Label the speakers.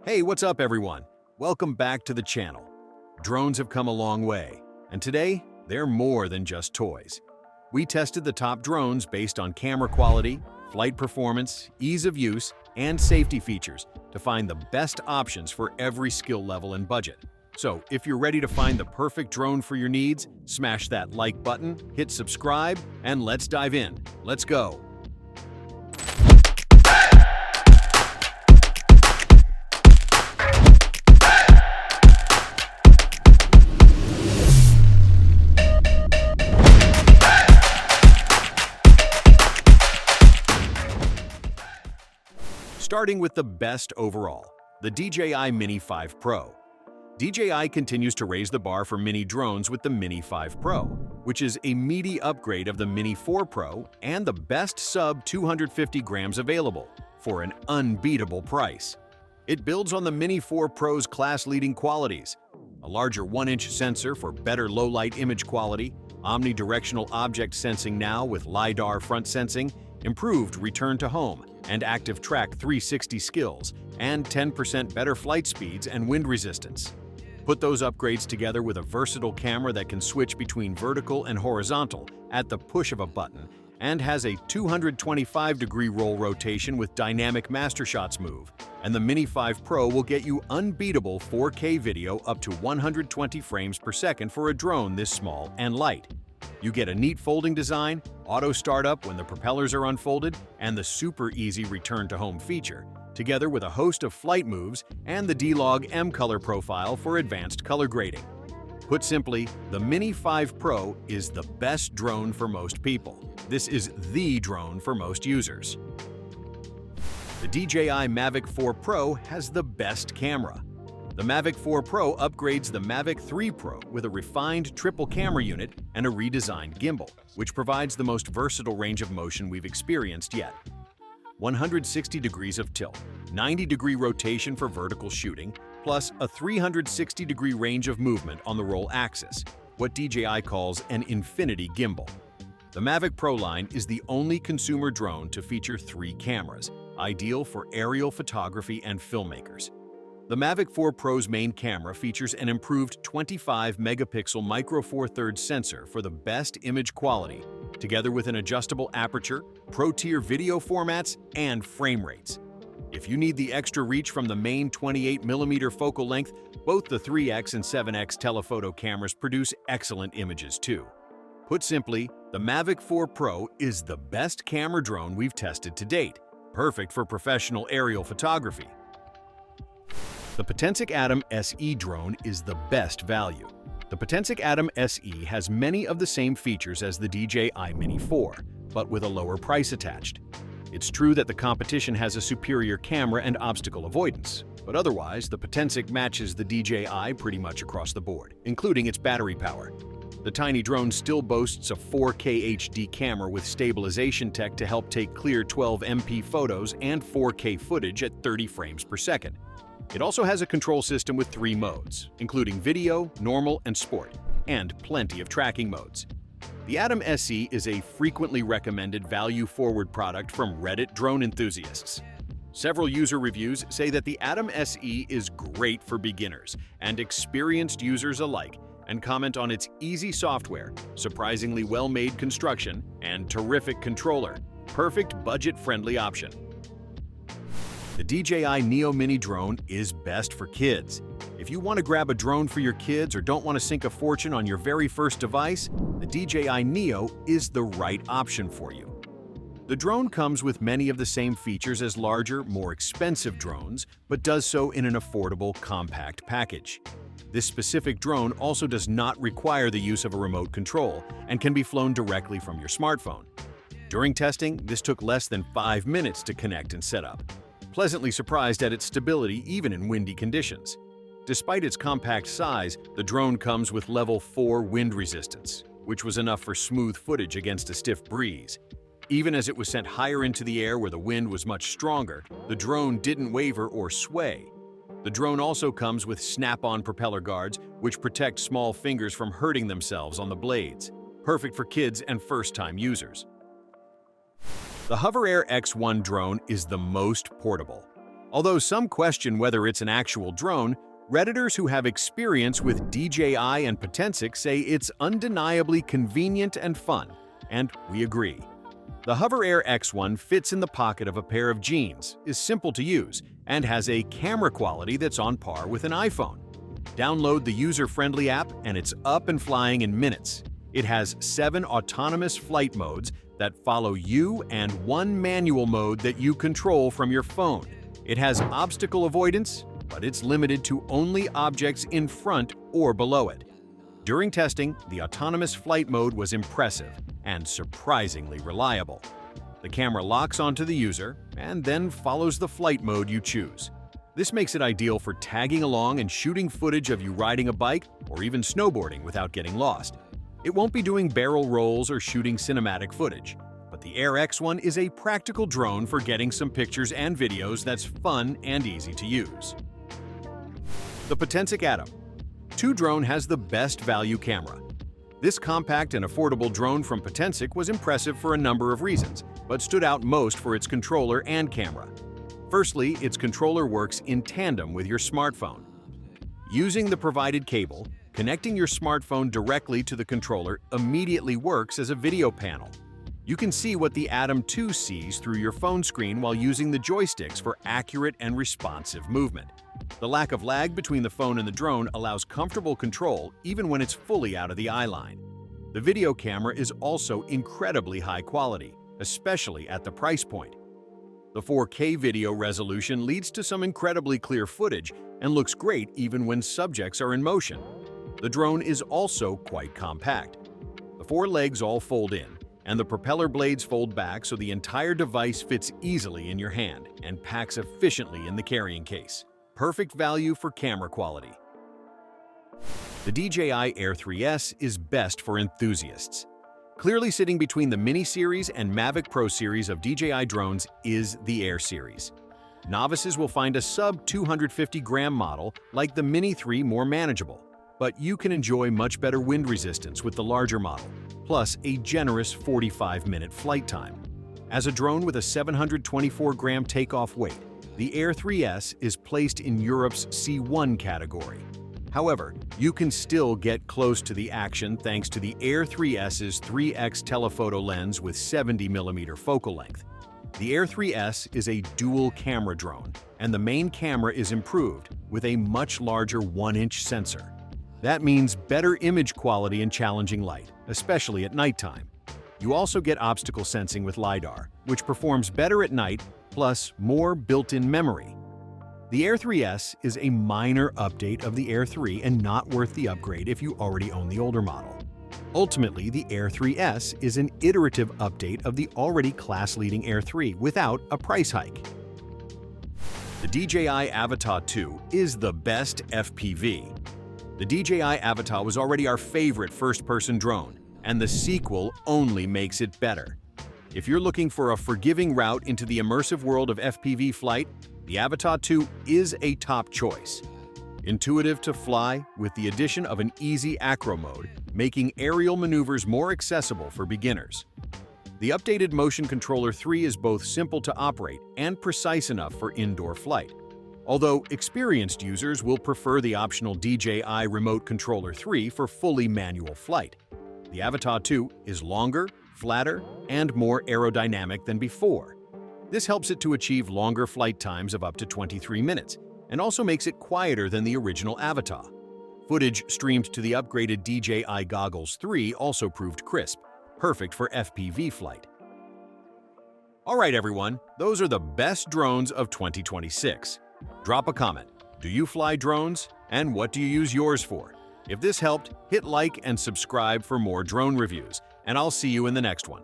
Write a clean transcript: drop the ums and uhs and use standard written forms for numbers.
Speaker 1: Hey, what's up everyone? Welcome back to the channel. Drones have come a long way, and today, they're more than just toys. We tested the top drones based on camera quality, flight performance, ease of use, and safety features to find the best options for every skill level and budget. So, if you're ready to find the perfect drone for your needs, smash that like button, hit subscribe, and let's dive in. Let's go! Starting with the best overall, the DJI Mini 5 Pro. DJI continues to raise the bar for mini drones with the Mini 5 Pro, which is a meaty upgrade of the Mini 4 Pro and the best sub-250 grams available for an unbeatable price. It builds on the Mini 4 Pro's class-leading qualities: a larger 1-inch sensor for better low-light image quality, omnidirectional object sensing now with LiDAR front sensing, improved return to home and active track 360 skills, and 10% better flight speeds and wind resistance. Put those upgrades together with a versatile camera that can switch between vertical and horizontal at the push of a button and has a 225-degree roll rotation with dynamic master shots move, and the Mini 5 Pro will get you unbeatable 4K video up to 120 frames per second for a drone this small and light. You get a neat folding design, auto startup when the propellers are unfolded, and the super easy return to home feature, together with a host of flight moves and the D-Log M color profile for advanced color grading. Put simply, the Mini 5 Pro is the best drone for most people. This is the drone for most users. The DJI Mavic 4 Pro has the best camera. The Mavic 4 Pro upgrades the Mavic 3 Pro with a refined triple camera unit and a redesigned gimbal, which provides the most versatile range of motion we've experienced yet. 160 degrees of tilt, 90-degree rotation for vertical shooting, plus a 360-degree range of movement on the roll axis, what DJI calls an infinity gimbal. The Mavic Pro line is the only consumer drone to feature 3 cameras, ideal for aerial photography and filmmakers. The Mavic 4 Pro's main camera features an improved 25-megapixel Micro Four Thirds sensor for the best image quality, together with an adjustable aperture, pro-tier video formats, and frame rates. If you need the extra reach from the main 28mm focal length, both the 3x and 7x telephoto cameras produce excellent images too. Put simply, the Mavic 4 Pro is the best camera drone we've tested to date, perfect for professional aerial photography. The Potensic Atom SE drone is the best value. The Potensic Atom SE has many of the same features as the DJI Mini 4, but with a lower price attached. It's true that the competition has a superior camera and obstacle avoidance, but otherwise the Potensic matches the DJI pretty much across the board, including its battery power. The tiny drone still boasts a 4K HD camera with stabilization tech to help take clear 12MP photos and 4K footage at 30 frames per second. It also has a control system with 3 modes, including video, normal, and sport, and plenty of tracking modes. The Atom SE is a frequently recommended value-forward product from Reddit drone enthusiasts. Several user reviews say that the Atom SE is great for beginners and experienced users alike, and comment on its easy software, surprisingly well-made construction, and terrific controller. Perfect budget-friendly option. The DJI Neo Mini drone is best for kids. If you want to grab a drone for your kids or don't want to sink a fortune on your very first device, the DJI Neo is the right option for you. The drone comes with many of the same features as larger, more expensive drones, but does so in an affordable, compact package. This specific drone also does not require the use of a remote control and can be flown directly from your smartphone. During testing, this took less than 5 minutes to connect and set up. Pleasantly surprised at its stability even in windy conditions. Despite its compact size, the drone comes with level 4 wind resistance, which was enough for smooth footage against a stiff breeze. Even as it was sent higher into the air where the wind was much stronger, the drone didn't waver or sway. The drone also comes with snap-on propeller guards, which protect small fingers from hurting themselves on the blades. Perfect for kids and first-time users. The HoverAir X1 drone is the most portable. Although some question whether it's an actual drone, Redditors who have experience with DJI and Potensic say it's undeniably convenient and fun, and we agree. The Hover Air X1 fits in the pocket of a pair of jeans, is simple to use, and has a camera quality that's on par with an iPhone. Download the user-friendly app and it's up and flying in minutes. It has 7 autonomous flight modes that follow you and 1 manual mode that you control from your phone. It has obstacle avoidance, but it's limited to only objects in front or below it. During testing, the autonomous flight mode was impressive and surprisingly reliable. The camera locks onto the user and then follows the flight mode you choose. This makes it ideal for tagging along and shooting footage of you riding a bike or even snowboarding without getting lost. It won't be doing barrel rolls or shooting cinematic footage, but the Air X1 is a practical drone for getting some pictures and videos that's fun and easy to use. The Potensic Atom 2 drone has the best value camera. This compact and affordable drone from Potensic was impressive for a number of reasons, but stood out most for its controller and camera. Firstly, its controller works in tandem with your smartphone. Using the provided cable, connecting your smartphone directly to the controller immediately works as a video panel. You can see what the Atom 2 sees through your phone screen while using the joysticks for accurate and responsive movement. The lack of lag between the phone and the drone allows comfortable control even when it's fully out of the eye line. The video camera is also incredibly high quality, especially at the price point. The 4K video resolution leads to some incredibly clear footage and looks great even when subjects are in motion. The drone is also quite compact. The 4 legs all fold in, and the propeller blades fold back so the entire device fits easily in your hand and packs efficiently in the carrying case. Perfect value for camera quality. The DJI Air 3S is best for enthusiasts. Clearly sitting between the Mini series and Mavic Pro series of DJI drones is the Air series. Novices will find a sub-250-gram model like the Mini 3 more manageable, but you can enjoy much better wind resistance with the larger model, plus a generous 45-minute flight time. As a drone with a 724-gram takeoff weight, the Air 3S is placed in Europe's C1 category. However, you can still get close to the action thanks to the Air 3S's 3x telephoto lens with 70mm focal length. The Air 3S is a dual-camera drone, and the main camera is improved with a much larger 1-inch sensor. That means better image quality in challenging light, especially at nighttime. You also get obstacle sensing with LiDAR, which performs better at night, plus more built-in memory. The Air 3S is a minor update of the Air 3 and not worth the upgrade if you already own the older model. Ultimately, the Air 3S is an iterative update of the already class-leading Air 3 without a price hike. The DJI Avata 2 is the best FPV. The DJI Avata was already our favorite first-person drone, and the sequel only makes it better. If you're looking for a forgiving route into the immersive world of FPV flight, the Avata 2 is a top choice. Intuitive to fly with the addition of an easy acro mode, making aerial maneuvers more accessible for beginners. The updated Motion Controller 3 is both simple to operate and precise enough for indoor flight. Although experienced users will prefer the optional DJI Remote Controller 3 for fully manual flight. The Avata 2 is longer, flatter, and more aerodynamic than before. This helps it to achieve longer flight times of up to 23 minutes, and also makes it quieter than the original Avata. Footage streamed to the upgraded DJI Goggles 3 also proved crisp, perfect for FPV flight. Alright everyone, those are the best drones of 2026. Drop a comment. Do you fly drones? And what do you use yours for? If this helped, hit like and subscribe for more drone reviews, and I'll see you in the next one.